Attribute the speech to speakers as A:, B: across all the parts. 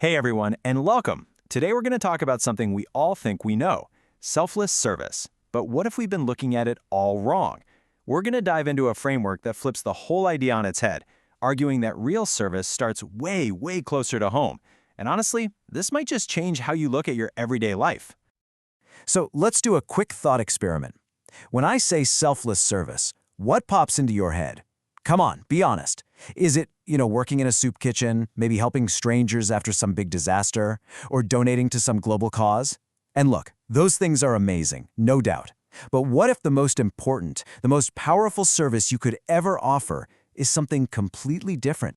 A: Hey everyone, and welcome. Today we're going to talk about something we all think we know, selfless service. But what if we've been looking at it all wrong? We're going to dive into a framework that flips the whole idea on its head, arguing that real service starts way, way closer to home. And honestly, this might just change how you look at your everyday life.
B: So let's do a quick thought experiment. When I say selfless service, what pops into your head? Come on, be honest. Is it, working in a soup kitchen, maybe helping strangers after some big disaster, or donating to some global cause? And look, those things are amazing, no doubt. But what if the most important, the most powerful service you could ever offer is something completely different?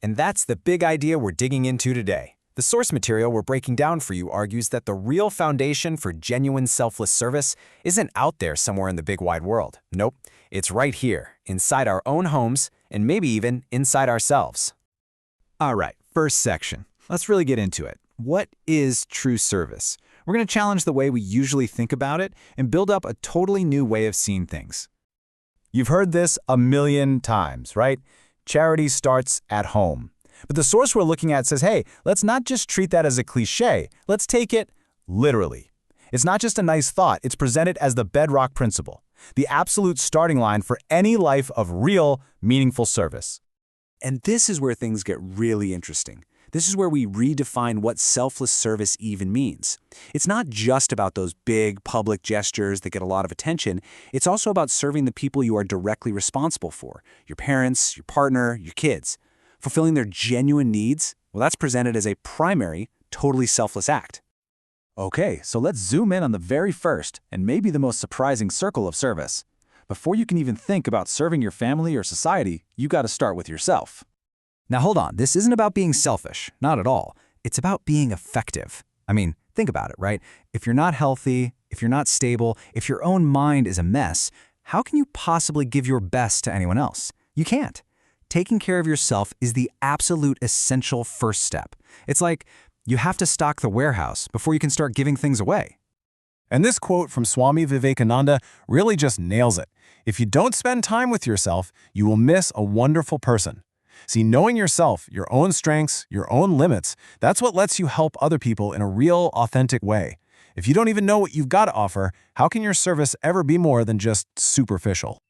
C: And that's the big idea we're digging into today. The source material we're breaking down for you argues that the real foundation for genuine selfless service isn't out there somewhere in the big wide world. Nope, it's right here, inside our own homes, and maybe even inside ourselves.
D: All right, first section. Let's really get into it. What is true service? We're going to challenge the way we usually think about it and build up a totally new way of seeing things.
E: You've heard this a million times, right? Charity starts at home. But the source we're looking at says, hey, let's not just treat that as a cliche. Let's take it literally. It's not just a nice thought. It's presented as the bedrock principle, the absolute starting line for any life of real, meaningful service.
B: And this is where things get really interesting. This is where we redefine what selfless service even means. It's not just about those big public gestures that get a lot of attention. It's also about serving the people you are directly responsible for, your parents, your partner, your kids. Fulfilling their genuine needs, well, that's presented as a primary, totally selfless act.
A: Okay, so let's zoom in on the very first, and maybe the most surprising circle of service. Before you can even think about serving your family or society, you got to start with yourself.
C: Now hold on, this isn't about being selfish, not at all. It's about being effective. I mean, think about it, right? If you're not healthy, if you're not stable, if your own mind is a mess, how can you possibly give your best to anyone else? You can't. Taking care of yourself is the absolute essential first step. It's like you have to stock the warehouse before you can start giving things away.
E: And this quote from Swami Vivekananda really just nails it. If you don't spend time with yourself, you will miss a wonderful person. See, knowing yourself, your own strengths, your own limits, that's what lets you help other people in a real, authentic way. If you don't even know what you've got to offer, how can your service ever be more than just superficial?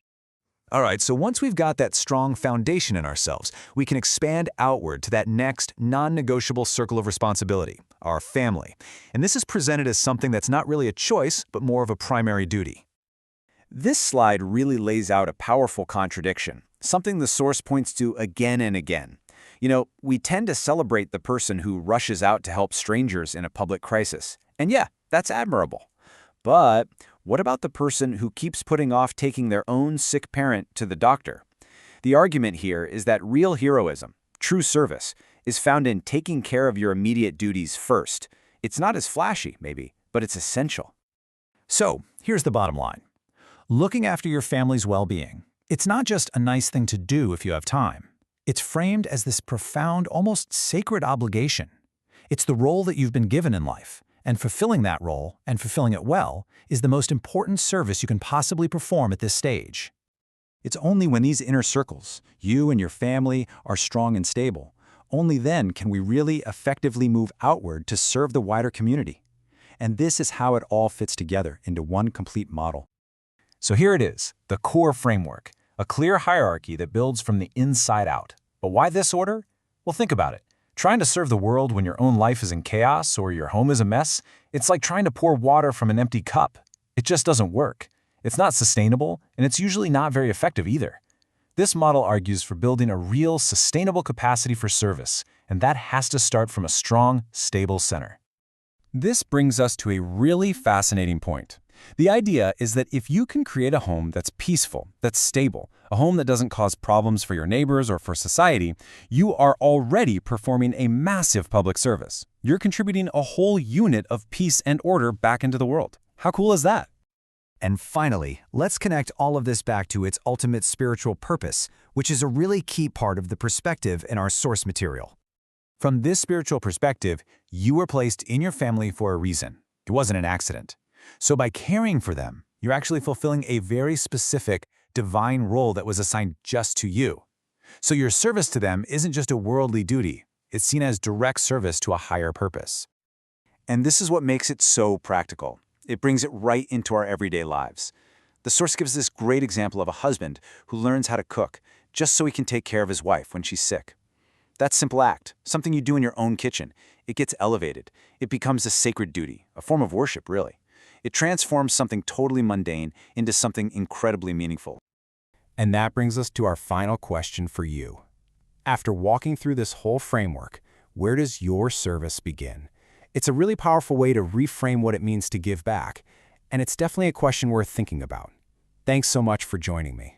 D: All right, so once we've got that strong foundation in ourselves, we can expand outward to that next non-negotiable circle of responsibility, our family. And this is presented as something that's not really a choice, but more of a primary duty.
A: This slide really lays out a powerful contradiction, something the source points to again and again. We tend to celebrate the person who rushes out to help strangers in a public crisis. And yeah, that's admirable. But what about the person who keeps putting off taking their own sick parent to the doctor? The argument here is that real heroism, true service, is found in taking care of your immediate duties first. It's not as flashy, maybe, but it's essential.
D: So, here's the bottom line. Looking after your family's well-being, it's not just a nice thing to do if you have time. It's framed as this profound, almost sacred obligation. It's the role that you've been given in life. And fulfilling that role, and fulfilling it well, is the most important service you can possibly perform at this stage. It's only when these inner circles, you and your family, are strong and stable, only then can we really effectively move outward to serve the wider community. And this is how it all fits together into one complete model. So here it is, the core framework, a clear hierarchy that builds from the inside out. But why this order? Well, think about it. Trying to serve the world when your own life is in chaos or your home is a mess, it's like trying to pour water from an empty cup. It just doesn't work. It's not sustainable, and it's usually not very effective either. This model argues for building a real, sustainable capacity for service, and that has to start from a strong, stable center. This brings us to a really fascinating point. The idea is that if you can create a home that's peaceful, that's stable, a home that doesn't cause problems for your neighbors or for society, you are already performing a massive public service. You're contributing a whole unit of peace and order back into the world. How cool is that?
B: And finally, let's connect all of this back to its ultimate spiritual purpose, which is a really key part of the perspective in our source material.
D: From this spiritual perspective, you were placed in your family for a reason. It wasn't an accident. So by caring for them, you're actually fulfilling a very specific, divine role that was assigned just to you. So your service to them isn't just a worldly duty, It's seen as direct service to a higher purpose.
A: And this is what makes it so practical. It brings it right into our everyday lives. The source gives this great example of a husband who learns how to cook just so he can take care of his wife when she's sick. That simple act, something you do in your own kitchen, it gets elevated. It becomes a sacred duty, a form of worship, really. It transforms something totally mundane into something incredibly meaningful.
C: And that brings us to our final question for you. After walking through this whole framework, where does your service begin? It's a really powerful way to reframe what it means to give back, and it's definitely a question worth thinking about. Thanks so much for joining me.